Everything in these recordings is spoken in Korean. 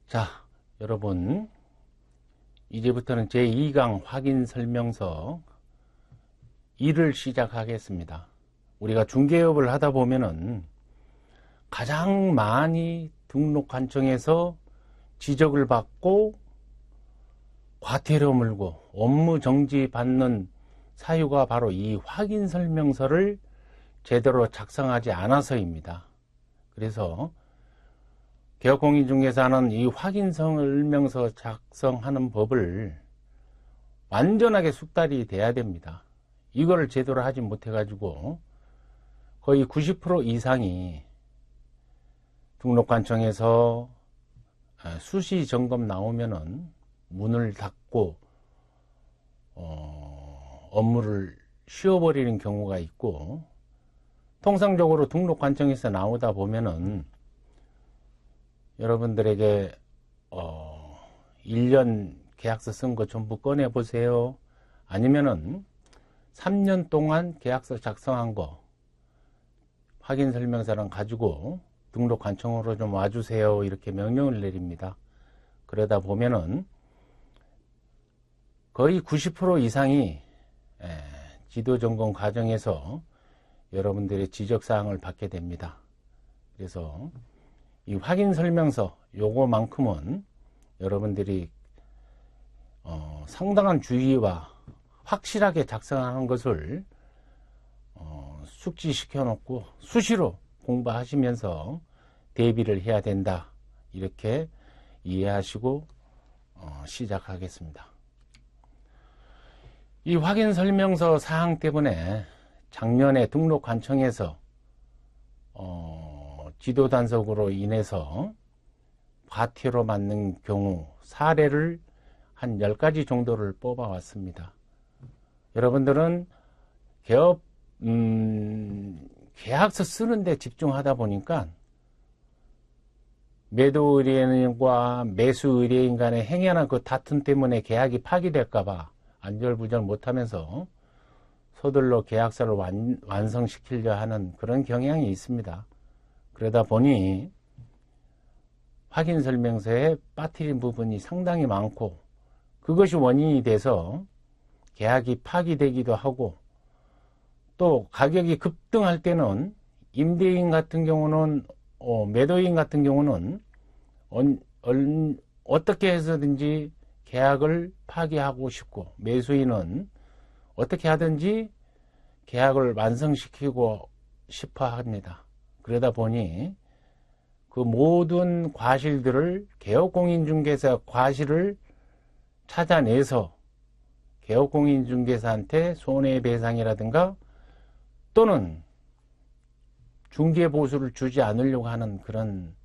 자, 여러분, 이제부터는 제2강 확인 설명서 1을 시작하겠습니다. 우리가 중개업을 하다 보면은 가장 많이 등록관청에서 지적을 받고 과태료 물고 업무 정지 받는 사유가 바로 이 확인 설명서를 제대로 작성하지 않아서입니다. 그래서 개업공인중개사는 이 확인 설명서 작성하는 법을 완전하게 숙달이 돼야 됩니다. 이거를 제대로 하지 못해가지고 거의 90% 이상이 등록관청에서 수시 점검 나오면은 문을 닫고 업무를 쉬어버리는 경우가 있고, 통상적으로 등록관청에서 나오다 보면은 여러분들에게 1년 계약서 쓴 거 전부 꺼내 보세요, 아니면은 3년 동안 계약서 작성한 거 확인 설명서랑 가지고 등록관청으로 좀 와주세요, 이렇게 명령을 내립니다. 그러다 보면은 거의 90% 이상이 지도점검 과정에서 여러분들의 지적사항을 받게 됩니다. 그래서 이 확인 설명서 요거만큼은 여러분들이 상당한 주의와 확실하게 작성하는 것을 숙지시켜 놓고 수시로 공부하시면서 대비를 해야 된다, 이렇게 이해하시고 시작하겠습니다. 이 확인 설명서 사항 때문에 작년에 등록관청에서 지도 단속으로 인해서 과태료 맞는 경우 사례를 한 10가지 정도를 뽑아 왔습니다. 여러분들은 계약서 쓰는데 집중하다 보니까 매도 의뢰인과 매수 의뢰인 간의 행여나 그 다툼 때문에 계약이 파기될까봐 안절부절 못하면서 서둘러 계약서를 완성시키려 하는 그런 경향이 있습니다. 그러다 보니 확인 설명서에 빠뜨린 부분이 상당히 많고, 그것이 원인이 돼서 계약이 파기되기도 하고, 또 가격이 급등할 때는 임대인 같은 경우는 매도인 같은 경우는 어떻게 해서든지 계약을 파기하고 싶고, 매수인은 어떻게 하든지 계약을 완성시키고 싶어 합니다. 그러다 보니 그 모든 과실들을 개업공인중개사 과실을 찾아내서 개업공인중개사한테 손해배상이라든가 또는 중개보수를 주지 않으려고 하는 그런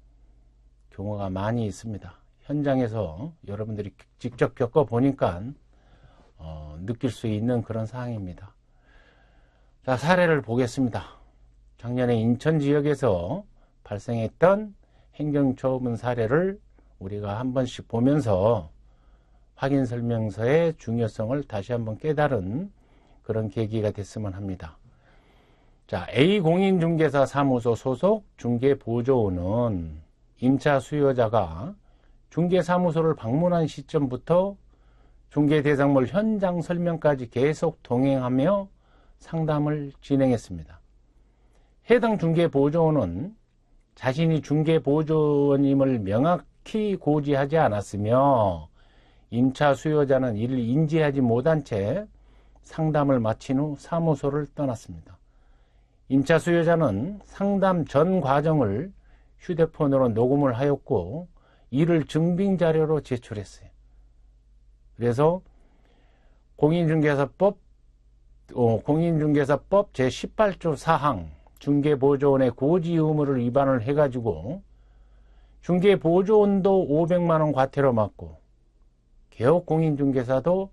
경우가 많이 있습니다. 현장에서 여러분들이 직접 겪어보니까 느낄 수 있는 그런 상황입니다. 자, 사례를 보겠습니다. 작년에 인천 지역에서 발생했던 행정처분 사례를 우리가 한 번씩 보면서 확인 설명서의 중요성을 다시 한번 깨달은 그런 계기가 됐으면 합니다. 자, A 공인중개사 사무소 소속 중개보조원은 임차 수요자가 중개사무소를 방문한 시점부터 중개대상물 현장 설명까지 계속 동행하며 상담을 진행했습니다. 해당 중개보조원은 자신이 중개보조원임을 명확히 고지하지 않았으며 임차 수요자는 이를 인지하지 못한 채 상담을 마친 후 사무소를 떠났습니다. 임차 수요자는 상담 전 과정을 휴대폰으로 녹음을 하였고 이를 증빙자료로 제출했어요. 그래서 공인중개사법 제18조 4항 중개보조원의 고지 의무를 위반을 해가지고 중개보조원도 500만원 과태료 맞고 개업공인중개사도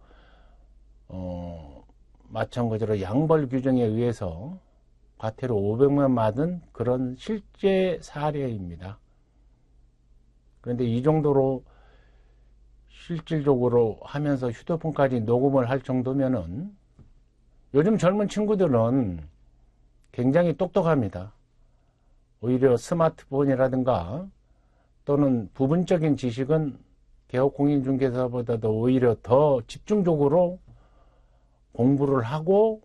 마찬가지로 양벌 규정에 의해서 과태료 500만 맞은 그런 실제 사례입니다. 그런데 이 정도로 실질적으로 하면서 휴대폰까지 녹음을 할 정도면은 요즘 젊은 친구들은 굉장히 똑똑합니다. 오히려 스마트폰이라든가 또는 부분적인 지식은 개업공인중개사보다도 오히려 더 집중적으로 공부를 하고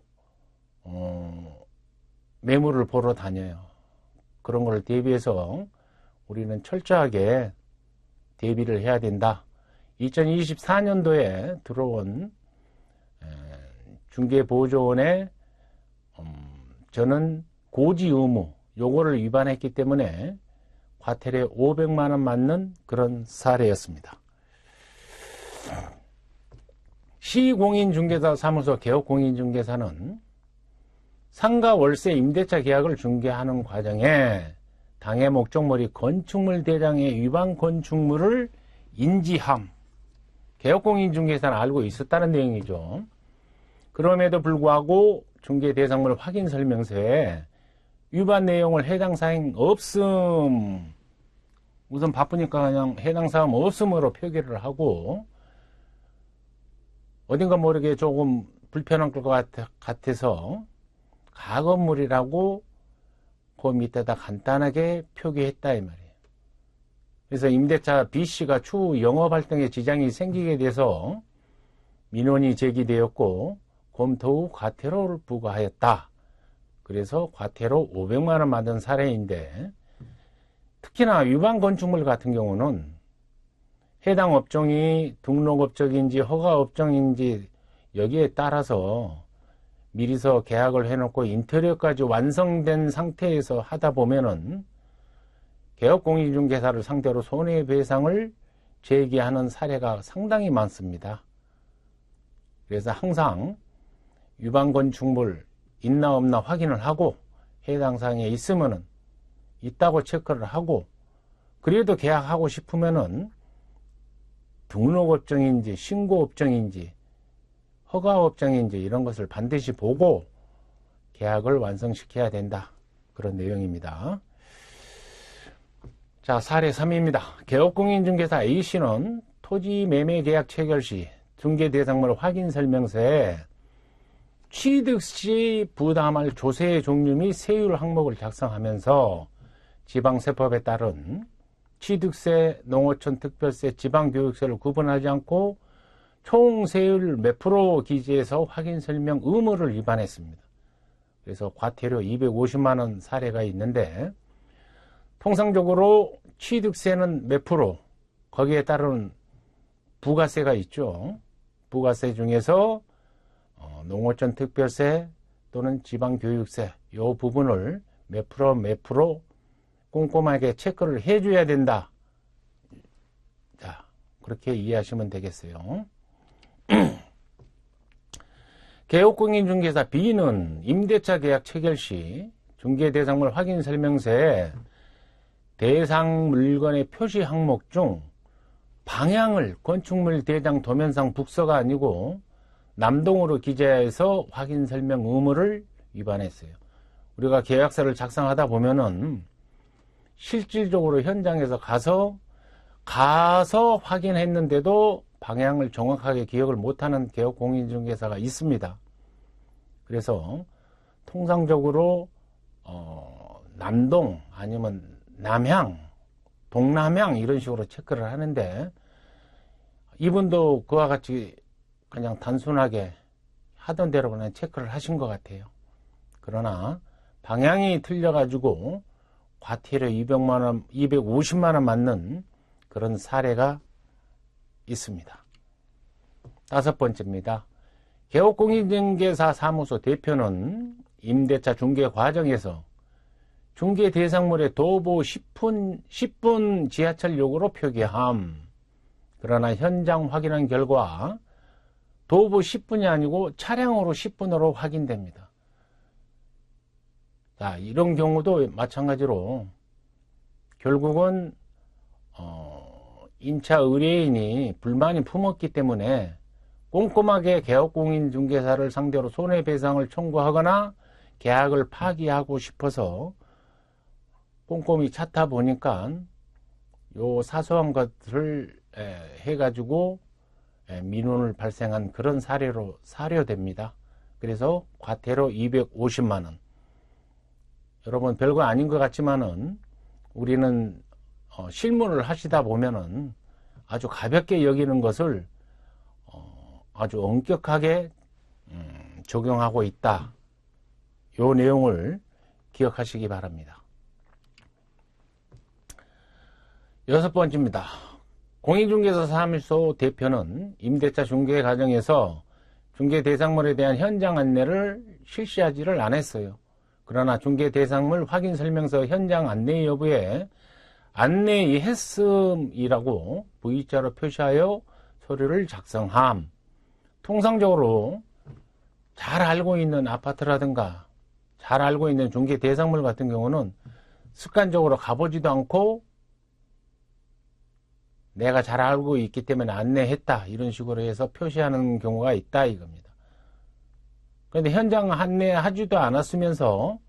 매물을 보러 다녀요. 그런 걸 대비해서 우리는 철저하게 대비를 해야 된다. 2024년도에 들어온 중개보조원의 저는 고지 의무 요거를 위반했기 때문에 과태료 500만 원 맞는 그런 사례였습니다. 시공인중개사 사무소 개업공인중개사는 상가 월세 임대차 계약을 중개하는 과정에 당해 목적물이 건축물 대장의 위반 건축물을 인지함. 개업공인중개사는 알고 있었다는 내용이죠. 그럼에도 불구하고 중개대상물 확인 설명서에 위반 내용을 해당 사항 없음. 우선 바쁘니까 그냥 해당 사항 없음으로 표기를 하고 어딘가 모르게 조금 불편한 것 같아서 가건물이라고 그 밑에다 간단하게 표기했다 이 말이에요. 그래서 임대차 B씨가 추후 영업할 등의 지장이 생기게 돼서 민원이 제기되었고 검토 후 과태료를 부과하였다. 그래서 과태료 500만 원 받은 사례인데 특히나 위반 건축물 같은 경우는 해당 업종이 등록업종인지 허가업종인지 여기에 따라서 미리서 계약을 해놓고 인테리어까지 완성된 상태에서 하다 보면은 개업공인중개사를 상대로 손해배상을 제기하는 사례가 상당히 많습니다. 그래서 항상 위반 건축물 있나 없나 확인을 하고 해당 사항에 있으면은 있다고 체크를 하고 그래도 계약하고 싶으면은 등록업종인지 신고업종인지 허가업종인지 이런 것을 반드시 보고 계약을 완성시켜야 된다. 그런 내용입니다. 자, 사례 3입니다. 개업공인중개사 A씨는 토지 매매 계약 체결 시 중개대상물 확인 설명서에 취득 시 부담할 조세의 종류 및 세율 항목을 작성하면서 지방세법에 따른 취득세, 농어촌 특별세, 지방교육세를 구분하지 않고 총 세율 몇 프로 기재해서 확인 설명 의무를 위반했습니다. 그래서 과태료 250만 원 사례가 있는데 통상적으로 취득세는 몇 프로, 거기에 따른 부가세가 있죠. 부가세 중에서 농어촌 특별세 또는 지방교육세 이 부분을 몇 프로 꼼꼼하게 체크를 해줘야 된다. 자, 그렇게 이해하시면 되겠어요. 개업공인중개사 B는 임대차 계약 체결 시 중개대상물 확인 설명서에 대상 물건의 표시 항목 중 방향을 건축물 대장 도면상 북서가 아니고 남동으로 기재해서 확인 설명 의무를 위반했어요. 우리가 계약서를 작성하다 보면은 실질적으로 현장에서 가서 확인했는데도 방향을 정확하게 기억을 못하는 개업공인중개사가 있습니다. 그래서 통상적으로 남동 아니면 남향, 동남향 이런 식으로 체크를 하는데 이분도 그와 같이 그냥 단순하게 하던 대로 그냥 체크를 하신 것 같아요. 그러나 방향이 틀려가지고 과태료 250만 원 맞는 그런 사례가 있습니다. 5번째입니다. 개업공인중개사 사무소 대표는 임대차 중개 과정에서 중개 대상물의 도보 10분 지하철역으로 표기함. 그러나 현장 확인한 결과 도보 10분이 아니고 차량으로 10분으로 확인됩니다. 자, 이런 경우도 마찬가지로 결국은 임차 의뢰인이 불만이 품었기 때문에 꼼꼼하게 개업공인중개사를 상대로 손해배상을 청구하거나 계약을 파기하고 싶어서 꼼꼼히 찾다 보니까 요 사소한 것을 해가지고 민원을 발생한 그런 사례로 사료됩니다. 그래서 과태료 250만 원. 여러분 별거 아닌 것 같지만은 우리는 실무를 하시다 보면은 아주 가볍게 여기는 것을 아주 엄격하게 적용하고 있다. 요 내용을 기억하시기 바랍니다. 6번째입니다. 공인중개사 사무소 대표는 임대차 중개 과정에서 중개 대상물에 대한 현장 안내를 실시하지를 않았어요. 그러나 중개 대상물 확인 설명서 현장 안내 여부에 안내했음이라고 V자로 표시하여 서류를 작성함. 통상적으로 잘 알고 있는 아파트라든가 잘 알고 있는 중개 대상물 같은 경우는 습관적으로 가보지도 않고 내가 잘 알고 있기 때문에 안내했다 이런 식으로 해서 표시하는 경우가 있다 이겁니다. 그런데 현장 안내하지도 않았으면서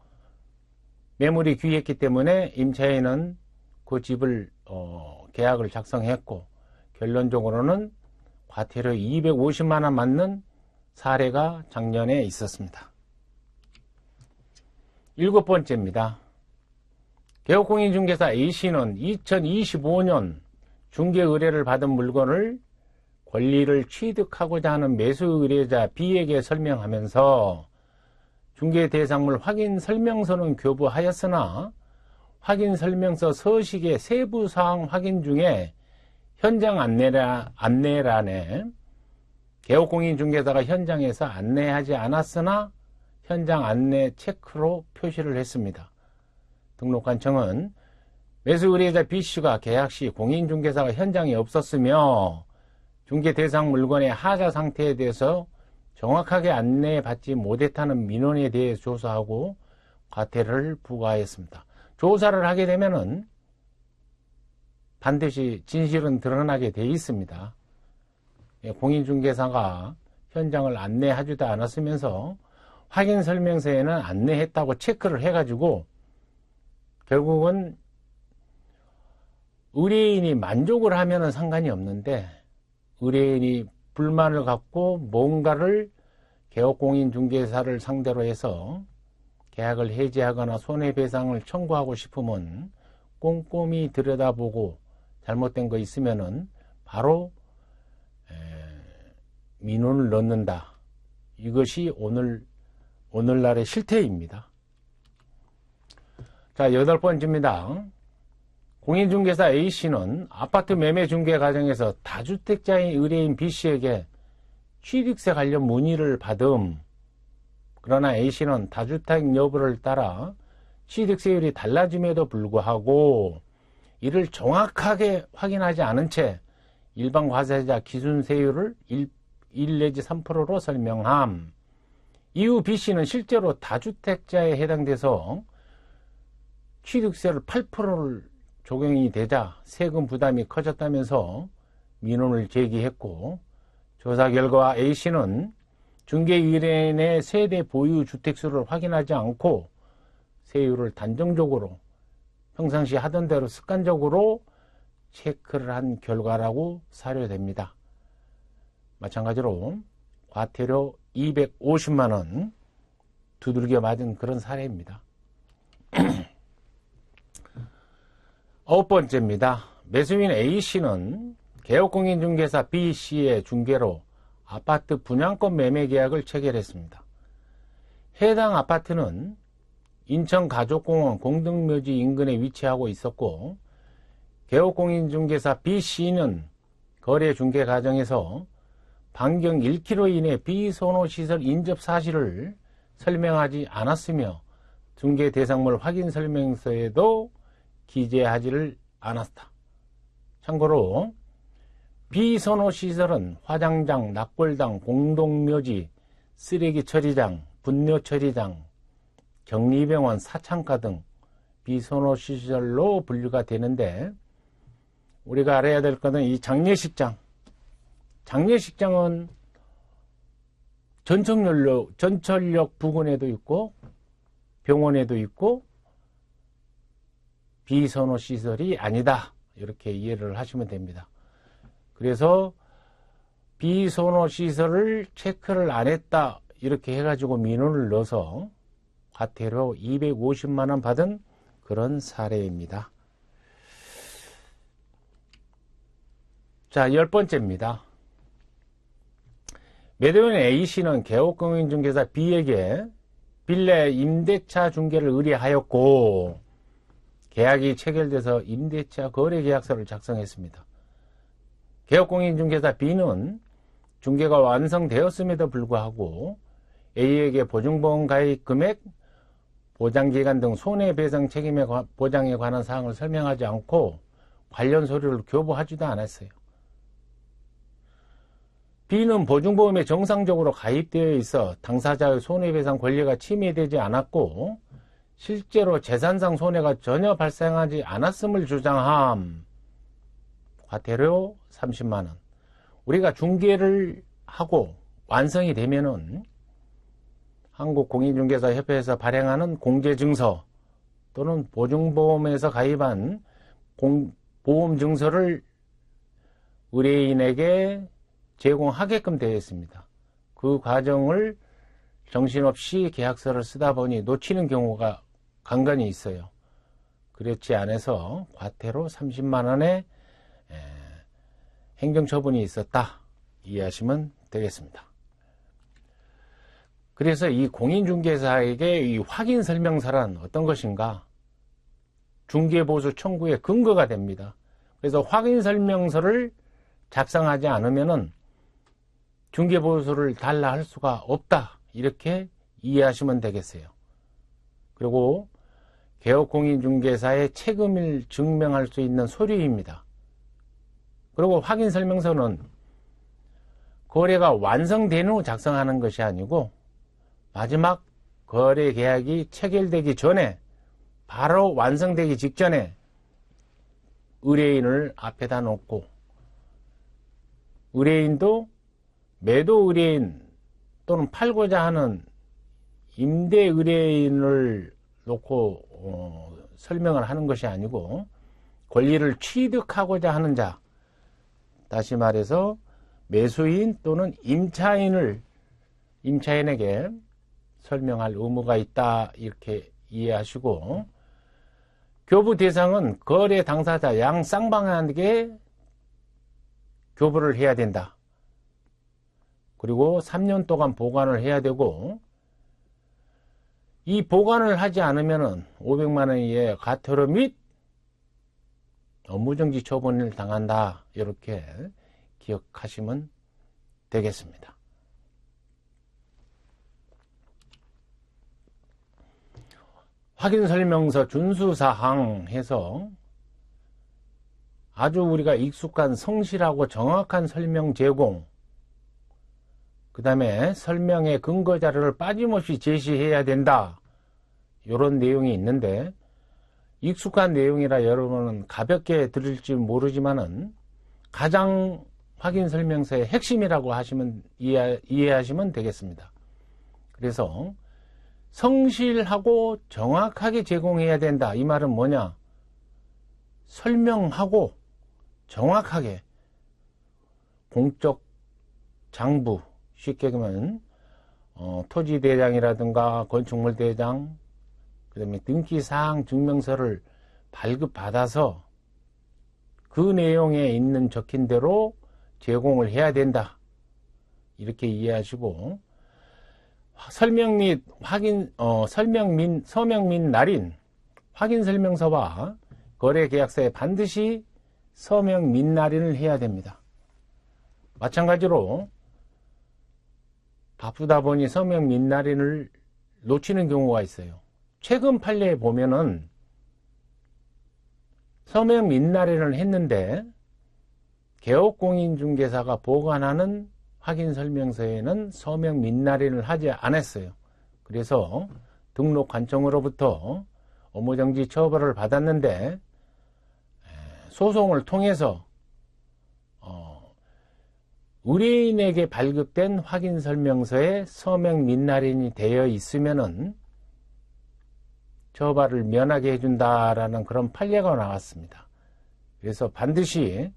매물이 귀했기 때문에 임차인은 그 집을 계약을 작성했고 결론적으로는 과태료 250만 원 맞는 사례가 작년에 있었습니다. 7번째입니다. 개업공인중개사 A씨는 2025년 중개 의뢰를 받은 물건을 권리를 취득하고자 하는 매수 의뢰자 B에게 설명하면서 중개 대상물 확인 설명서는 교부하였으나 확인 설명서 서식의 세부 사항 확인 중에 현장 안내란에 개업공인중개사가 현장에서 안내하지 않았으나 현장 안내 체크로 표시를 했습니다. 등록관청은 매수 의뢰자 B씨가 계약 시 공인중개사가 현장에 없었으며 중개 대상 물건의 하자 상태에 대해서 정확하게 안내받지 못했다는 민원에 대해 조사하고 과태료를 부과하였습니다. 조사를 하게 되면은 반드시 진실은 드러나게 돼 있습니다. 공인중개사가 현장을 안내하지도 않았으면서 확인 설명서에는 안내했다고 체크를 해가지고 결국은 의뢰인이 만족을 하면은 상관이 없는데 의뢰인이 불만을 갖고 뭔가를 개업공인중개사를 상대로 해서 계약을 해지하거나 손해배상을 청구하고 싶으면 꼼꼼히 들여다보고 잘못된 거 있으면은 바로 민원을 넣는다. 이것이 오늘날의 실태입니다. 자, 8번째입니다. 공인중개사 A씨는 아파트 매매 중개 과정에서 다주택자인 의뢰인 B씨에게 취득세 관련 문의를 받음. 그러나 A씨는 다주택 여부를 따라 취득세율이 달라짐에도 불구하고 이를 정확하게 확인하지 않은 채 일반 과세자 기준세율을 1 내지 3%로 설명함. 이후 B씨는 실제로 다주택자에 해당돼서 취득세를 8%를 적용이 되자 세금 부담이 커졌다면서 민원을 제기했고 조사 결과 A씨는 중개의뢰인의 세대 보유 주택수를 확인하지 않고 세율을 단정적으로 평상시 하던 대로 습관적으로 체크를 한 결과라고 사료됩니다. 마찬가지로 과태료 250만 원 두들겨 맞은 그런 사례입니다. 9번째입니다. 매수인 A씨는 개업공인중개사 B씨의 중개로 아파트 분양권 매매 계약을 체결했습니다. 해당 아파트는 인천가족공원 공동묘지 인근에 위치하고 있었고 개업공인중개사 B씨는 거래 중개 과정에서 반경 1km 이내 비선호시설 인접 사실을 설명하지 않았으며 중개 대상물 확인 설명서에도 기재하지를 않았다. 참고로 비선호시설은 화장장, 낙골당, 공동묘지, 쓰레기 처리장, 분뇨 처리장, 격리병원, 사창가 등 비선호시설로 분류가 되는데 우리가 알아야 될 것은 이 장례식장. 장례식장은 전철역 부근에도 있고 병원에도 있고 비선호시설이 아니다. 이렇게 이해를 하시면 됩니다. 그래서 비선호시설을 체크를 안 했다. 이렇게 해가지고 민원을 넣어서 과태료 250만 원 받은 그런 사례입니다. 자, 10번째입니다. 매도인 A씨는 개업공인중개사 B에게 빌라 임대차 중개를 의뢰하였고 계약이 체결돼서 임대차 거래계약서를 작성했습니다. 개업공인중개사 B는 중개가 완성되었음에도 불구하고 A에게 보증보험 가입 금액, 보장기간 등 손해배상 책임의 보장에 관한 사항을 설명하지 않고 관련 서류를 교부하지도 않았어요. B는 보증보험에 정상적으로 가입되어 있어 당사자의 손해배상 권리가 침해되지 않았고 실제로 재산상 손해가 전혀 발생하지 않았음을 주장함. 과태료 30만원. 우리가 중개를 하고 완성이 되면은 한국공인중개사협회에서 발행하는 공제증서 또는 보증보험에서 가입한 보험증서를 의뢰인에게 제공하게끔 되어 있습니다. 그 과정을 정신없이 계약서를 쓰다 보니 놓치는 경우가 간간히 있어요. 그렇지 않아서 과태료 30만원의 행정처분이 있었다 이해하시면 되겠습니다. 그래서 이 공인중개사에게 이 확인설명서란 어떤 것인가? 중개보수 청구의 근거가 됩니다. 그래서 확인설명서를 작성하지 않으면은 중개보수를 달라 할 수가 없다 이렇게 이해하시면 되겠어요. 그리고 개업공인중개사의 책임을 증명할 수 있는 서류입니다. 그리고 확인설명서는 거래가 완성된 후 작성하는 것이 아니고 마지막 거래 계약이 체결되기 전에 바로 완성되기 직전에 의뢰인을 앞에다 놓고 의뢰인도 매도 의뢰인 또는 팔고자 하는 임대 의뢰인을 놓고 설명을 하는 것이 아니고 권리를 취득하고자 하는 자, 다시 말해서 매수인 또는 임차인에게 설명할 의무가 있다 이렇게 이해하시고 교부 대상은 거래 당사자 양 쌍방에게 교부를 해야 된다. 그리고 3년 동안 보관을 해야 되고 이 보관을 하지 않으면 500만 원 이하의 과태료 및 업무정지 처분을 당한다. 이렇게 기억하시면 되겠습니다. 확인설명서 준수사항 해서 아주 우리가 익숙한 성실하고 정확한 설명 제공, 그 다음에 설명의 근거 자료를 빠짐없이 제시해야 된다. 이런 내용이 있는데 익숙한 내용이라 여러분은 가볍게 들을지 모르지만은 가장 확인설명서의 핵심이라고 하시면 이해하시면 되겠습니다. 그래서 성실하고 정확하게 제공해야 된다. 이 말은 뭐냐? 설명하고 정확하게 공적 장부, 쉽게 보면 토지대장이라든가 건축물대장, 그 다음에 등기사항 증명서를 발급받아서 그 내용에 있는 적힌 대로 제공을 해야 된다. 이렇게 이해하시고 설명 및 서명 및 날인 확인설명서와 거래계약서에 반드시 서명 및 날인을 해야 됩니다. 마찬가지로 바쁘다 보니 서명 및 날인을 놓치는 경우가 있어요. 최근 판례에 보면은 서명 및 날인을 했는데 개업공인중개사가 보관하는 확인설명서에는 서명 및 날인을 하지 않았어요. 그래서 등록관청으로부터 업무정지 처벌을 받았는데 소송을 통해서 의뢰인에게 발급된 확인설명서에 서명 및 날인이 되어 있으면은 처벌을 면하게 해준다라는 그런 판례가 나왔습니다. 그래서 반드시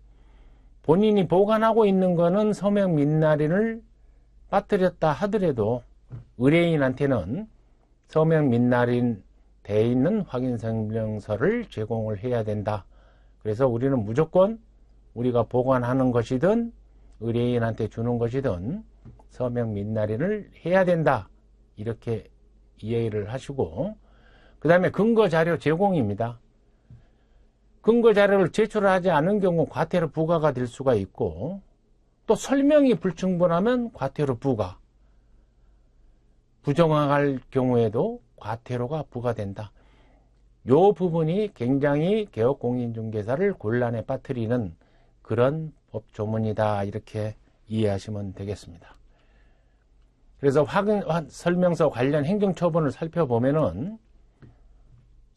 본인이 보관하고 있는 거는 서명 및 날인을 빠뜨렸다 하더라도 의뢰인한테는 서명 및 날인 되어 있는 확인설명서를 제공을 해야 된다. 그래서 우리는 무조건 우리가 보관하는 것이든 의뢰인한테 주는 것이든 서명 및 날인을 해야 된다. 이렇게 이해를 하시고, 그 다음에 근거자료 제공입니다. 근거자료를 제출하지 않은 경우 과태료 부과가 될 수가 있고, 또 설명이 불충분하면 과태료 부과, 부정할 경우에도 과태료가 부과된다. 이 부분이 굉장히 개업공인중개사를 곤란에 빠뜨리는 그런 법조문이다. 이렇게 이해하시면 되겠습니다. 그래서 설명서 관련 행정처분을 살펴보면은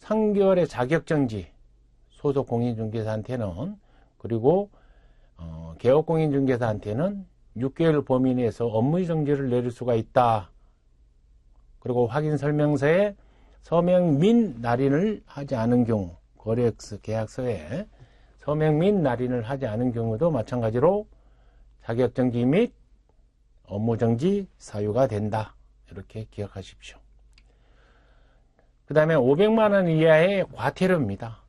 3개월의 자격정지, 소속 공인중개사한테는, 그리고 개업공인중개사한테는 6개월 범위 내에서 업무정지를 내릴 수가 있다. 그리고 확인설명서에 서명 및 날인을 하지 않은 경우, 거래액수 계약서에 서명 및 날인을 하지 않은 경우도 마찬가지로 자격정지 및 업무정지 사유가 된다. 이렇게 기억하십시오. 그 다음에 500만 원 이하의 과태료입니다.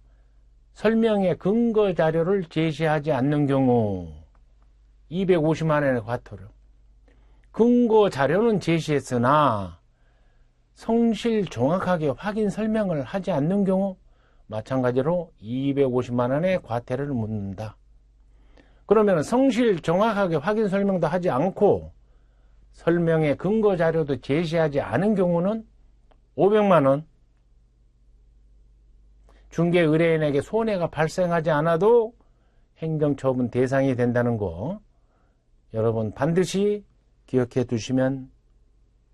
설명의 근거 자료를 제시하지 않는 경우 250만 원의 과태료. 근거 자료는 제시했으나 성실 정확하게 확인 설명을 하지 않는 경우 마찬가지로 250만 원의 과태료를 묻는다. 그러면 성실 정확하게 확인 설명도 하지 않고 설명의 근거 자료도 제시하지 않은 경우는 500만 원. 중개 의뢰인에게 손해가 발생하지 않아도 행정처분 대상이 된다는 거 여러분 반드시 기억해 두시면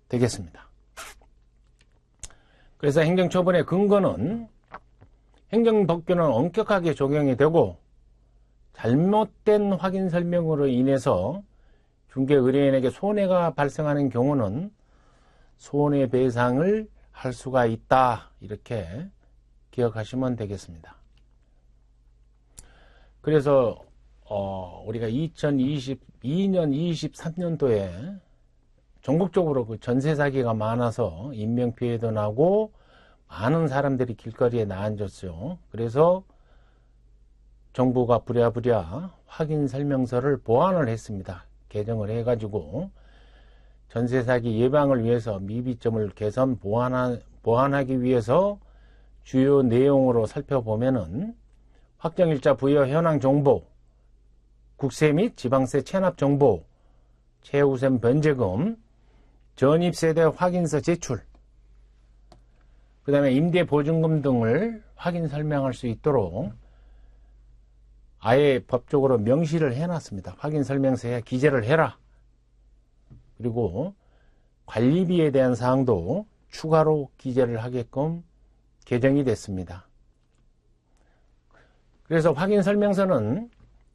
되겠습니다. 그래서 행정처분의 근거는 행정법규는 엄격하게 적용이 되고 잘못된 확인 설명으로 인해서 중개 의뢰인에게 손해가 발생하는 경우는 손해배상을 할 수가 있다. 이렇게 기억하시면 되겠습니다. 그래서 우리가 2022년, 23년도에 전국적으로 그 전세 사기가 많아서 인명피해도 나고 많은 사람들이 길거리에 나앉았죠. 그래서 정부가 부랴부랴 확인 설명서를 보완을 했습니다. 개정을 해가지고 전세 사기 예방을 위해서 미비점을 개선 보완하기 위해서 주요 내용으로 살펴보면은 확정일자 부여 현황 정보, 국세 및 지방세 체납 정보, 최우선 변제금, 전입세대 확인서 제출, 그 다음에 임대보증금 등을 확인 설명할 수 있도록 아예 법적으로 명시를 해놨습니다. 확인 설명서에 기재를 해라. 그리고 관리비에 대한 사항도 추가로 기재를 하게끔 개정이 됐습니다. 그래서 확인 설명서는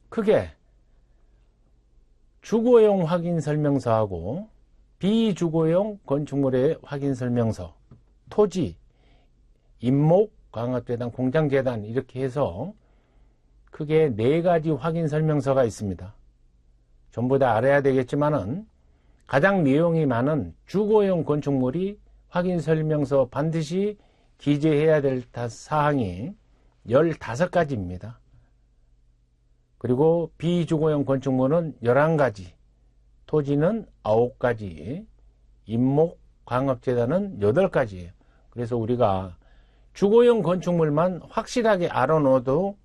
크게 주거용 확인 설명서하고 비주거용 건축물의 확인 설명서, 토지, 임목, 광업재단, 공장재단 이렇게 해서 크게 4가지 확인 설명서가 있습니다. 전부 다 알아야 되겠지만은 가장 내용이 많은 주거용 건축물이 확인 설명서 반드시 기재해야 될 사항이 15가지입니다. 그리고 비주거용 건축물은 11가지, 토지는 9가지, 임목, 광업재단은 8가지예요. 그래서 우리가 주거용 건축물만 확실하게 알아놓아도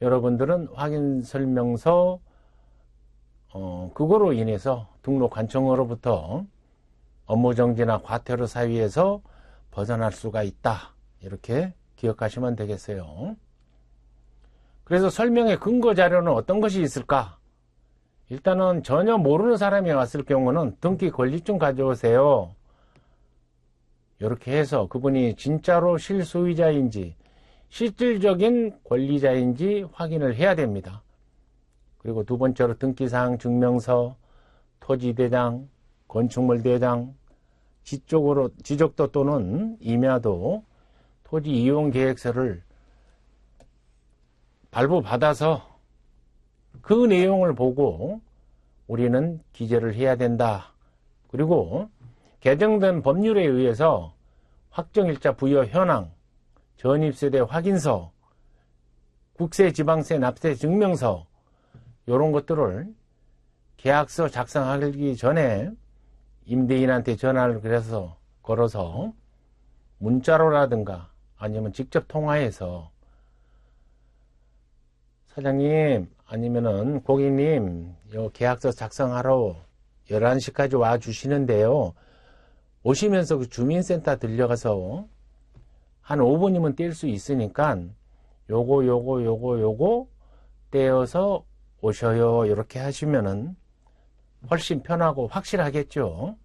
여러분들은 확인 설명서 그거로 인해서 등록관청으로부터 업무정지나 과태료 사유에서 벗어날 수가 있다. 이렇게 기억하시면 되겠어요. 그래서 설명의 근거 자료는 어떤 것이 있을까? 일단은 전혀 모르는 사람이 왔을 경우는 등기 권리증 가져오세요. 이렇게 해서 그분이 진짜로 실소유자인지 실질적인 권리자인지 확인을 해야 됩니다. 그리고 두 번째로 등기사항 증명서, 토지대장, 건축물대장, 지적도 또는 임야도, 토지 이용 계획서를 발부받아서 그 내용을 보고 우리는 기재를 해야 된다. 그리고 개정된 법률에 의해서 확정일자 부여 현황, 전입세대 확인서, 국세 지방세 납세 증명서, 이런 것들을 계약서 작성하기 전에 임대인한테 전화를 걸어서 문자로라든가 아니면 직접 통화해서 사장님 아니면은 고객님 요 계약서 작성하러 11시까지 와 주시는데요. 오시면서 그 주민센터 들려가서 한 5분이면 뗄 수 있으니까 요거 떼어서 오셔요. 이렇게 하시면은 훨씬 편하고 확실하겠죠.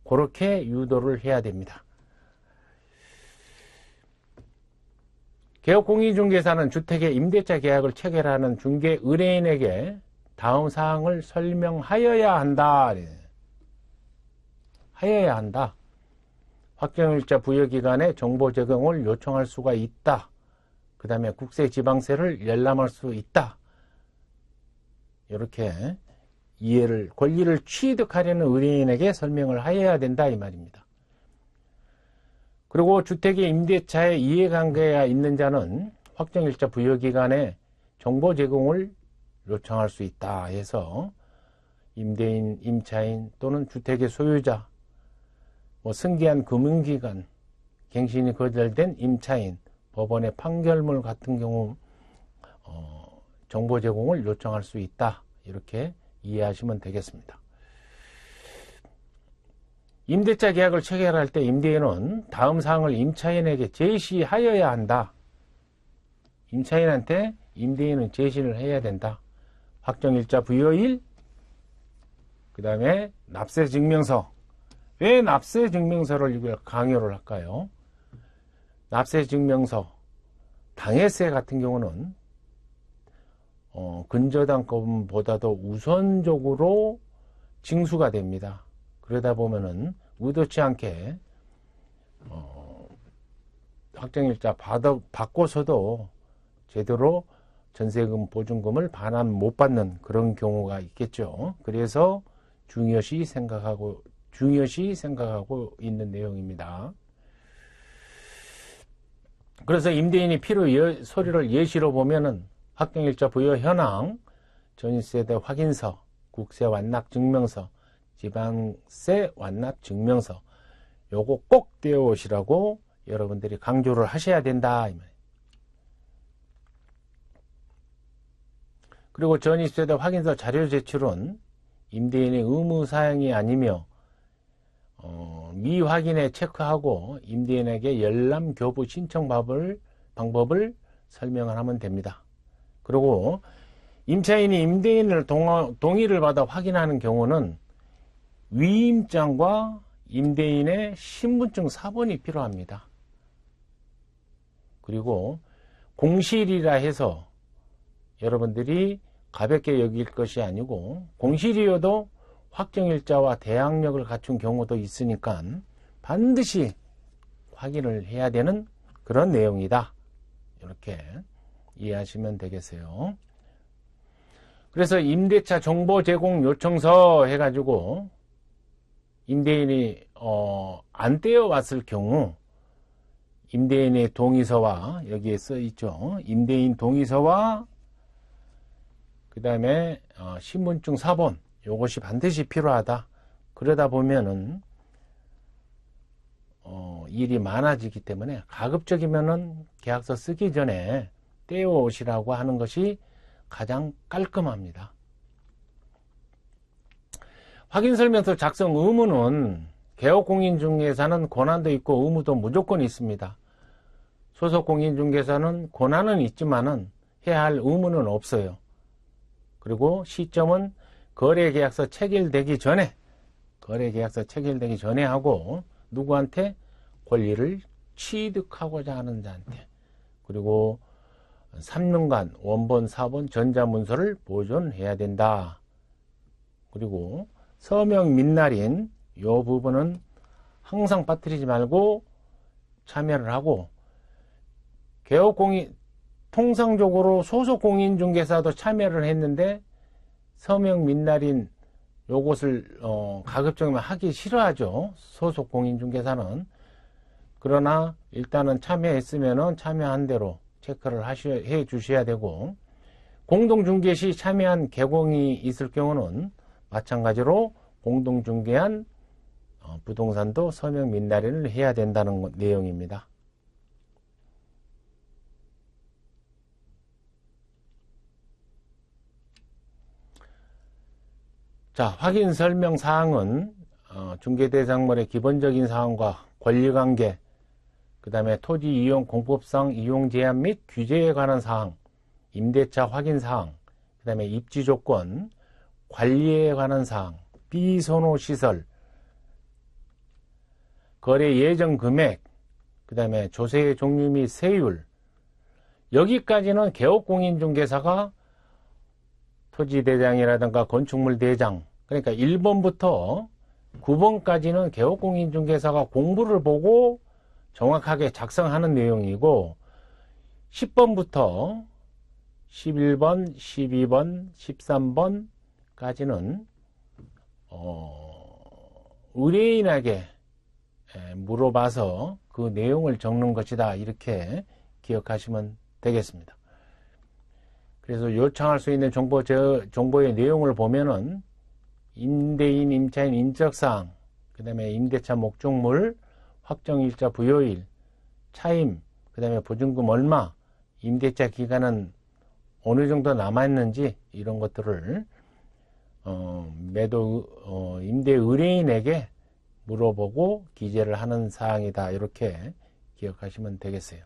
그렇게 유도를 해야 됩니다. 개업공인중개사는 주택의 임대차 계약을 체결하는 중개 의뢰인에게 다음 사항을 설명하여야 한다. 하여야 한다. 확정일자 부여기간에 정보 제공을 요청할 수가 있다. 그 다음에 국세지방세를 열람할 수 있다. 이렇게 권리를 취득하려는 의뢰인에게 설명을 하여야 된다 이 말입니다. 그리고 주택의 임대차에 이해관계가 있는 자는 확정일자 부여기간에 정보 제공을 요청할 수 있다 해서 임대인, 임차인 또는 주택의 소유자, 승계한 금융기관, 갱신이 거절된 임차인, 법원의 판결문 같은 경우 정보 제공을 요청할 수 있다. 이렇게 이해하시면 되겠습니다. 임대차 계약을 체결할 때 임대인은 다음 사항을 임차인에게 제시하여야 한다. 임차인한테 임대인은 제시를 해야 된다. 확정일자 부여일, 그 다음에 납세증명서. 왜 납세증명서를 이걸 강요를 할까요? 납세증명서, 당해세 같은 경우는 근저당권보다도 우선적으로 징수가 됩니다. 그러다 보면은 의도치 않게 확정일자 받고서도 제대로 전세금 보증금을 반환 못 받는 그런 경우가 있겠죠. 그래서 중요시 생각하고 있는 내용입니다. 그래서 임대인이 필요 서류를 예시로 보면은 확정일자 부여 현황, 전입세대 확인서, 국세 완납 증명서, 지방세 완납 증명서, 요거 꼭 떼어오시라고 여러분들이 강조를 하셔야 된다. 그리고 전입세대 확인서 자료 제출은 임대인의 의무사항이 아니며 미확인에 체크하고 임대인에게 열람 교부 신청 방법을 설명을 하면 됩니다. 그리고 임차인이 임대인을 동의를 받아 확인하는 경우는 위임장과 임대인의 신분증 사본이 필요합니다. 그리고 공실이라 해서 여러분들이 가볍게 여길 것이 아니고 공실이어도 확정일자와 대항력을 갖춘 경우도 있으니까 반드시 확인을 해야 되는 그런 내용이다. 이렇게 이해하시면 되겠어요. 그래서 임대차 정보 제공 요청서 해가지고 임대인이 안 떼어왔을 경우 임대인의 동의서와 여기에 써 있죠. 임대인 동의서와 그 다음에 신분증 사본 이것이 반드시 필요하다. 그러다 보면은 일이 많아지기 때문에 가급적이면은 계약서 쓰기 전에 떼어오시라고 하는 것이 가장 깔끔합니다. 확인설명서 작성 의무는 개업공인중개사는 권한도 있고 의무도 무조건 있습니다. 소속공인중개사는 권한은 있지만은 해야 할 의무는 없어요. 그리고 시점은 거래계약서 체결되기 전에 하고 누구한테 권리를 취득하고자 하는 자한테 그리고 3년간 원본, 사본, 전자문서를 보존해야 된다. 그리고 서명 민날인 이 부분은 항상 빠뜨리지 말고 참여를 하고 통상적으로 소속공인중개사도 참여를 했는데 서명 민날인 요것을 가급적이면 하기 싫어하죠. 소속공인중개사는. 그러나 일단은 참여했으면은 참여한 대로 체크를 해 주셔야 되고 공동중개 시 참여한 개공이 있을 경우는 마찬가지로 공동중개한 부동산도 서명 및 날인을 해야 된다는 내용입니다. 자, 확인 설명 사항은 중개대상물의 기본적인 사항과 권리관계, 그 다음에 토지 이용 공법상 이용 제한 및 규제에 관한 사항, 임대차 확인 사항, 그 다음에 입지 조건, 관리에 관한 사항, 비선호 시설, 거래 예정 금액, 그 다음에 조세의 종류 및 세율, 여기까지는 개업공인중개사가 토지대장이라든가 건축물 대장, 그러니까 1번부터 9번까지는 개업공인중개사가 공부를 보고 정확하게 작성하는 내용이고, 10번부터 11번, 12번, 13번까지는 의뢰인에게 물어봐서 그 내용을 적는 것이다, 이렇게 기억하시면 되겠습니다. 그래서 요청할 수 있는 정보의 내용을 보면은 임대인, 임차인 인적사항, 그 다음에 임대차 목적물, 확정일자 부여일, 차임, 그 다음에 보증금 얼마, 임대차 기간은 어느 정도 남았는지, 이런 것들을 임대 의뢰인에게 물어보고 기재를 하는 사항이다, 이렇게 기억하시면 되겠어요.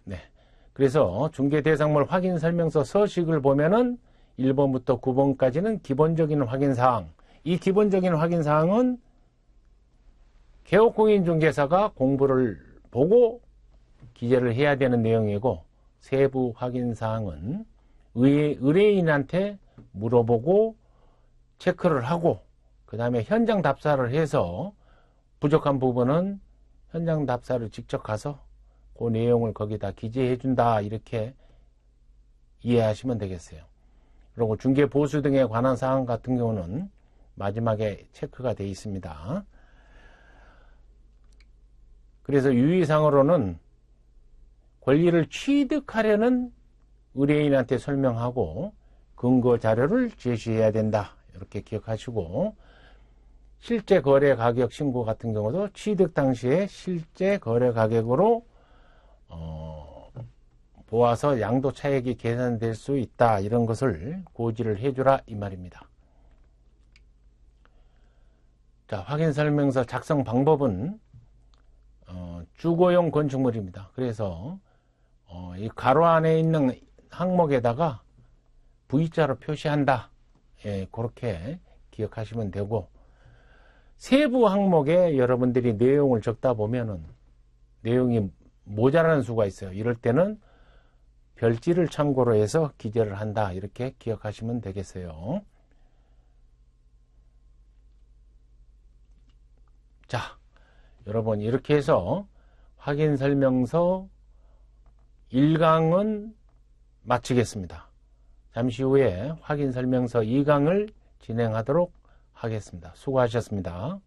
네. 그래서 중개대상물 확인설명서 서식을 보면은 1번부터 9번까지는 기본적인 확인사항, 이 기본적인 확인사항은 개업공인중개사가 공부를 보고 기재를 해야 되는 내용이고, 세부 확인사항은 의뢰인한테 물어보고 체크를 하고, 그 다음에 현장 답사를 해서 부족한 부분은 현장 답사를 직접 가서 그 내용을 거기다 기재해 준다, 이렇게 이해하시면 되겠어요. 그리고 중개보수 등에 관한 사항 같은 경우는 마지막에 체크가 되어 있습니다. 그래서 유의사항으로는 권리를 취득하려는 의뢰인한테 설명하고 근거 자료를 제시해야 된다, 이렇게 기억하시고, 실제 거래 가격 신고 같은 경우도 취득 당시에 실제 거래 가격으로 보아서 양도 차익이 계산될 수 있다, 이런 것을 고지를 해주라, 이 말입니다. 자, 확인설명서 작성 방법은 주거용 건축물입니다. 그래서 이 가로 안에 있는 항목에다가 V자로 표시한다, 예, 그렇게 기억하시면 되고, 세부 항목에 여러분들이 내용을 적다 보면은 내용이 모자라는 수가 있어요. 이럴 때는 별지를 참고로 해서 기재를 한다, 이렇게 기억하시면 되겠어요. 자, 여러분, 이렇게 해서 확인설명서 1강은 마치겠습니다. 잠시 후에 확인설명서 2강을 진행하도록 하겠습니다. 수고하셨습니다.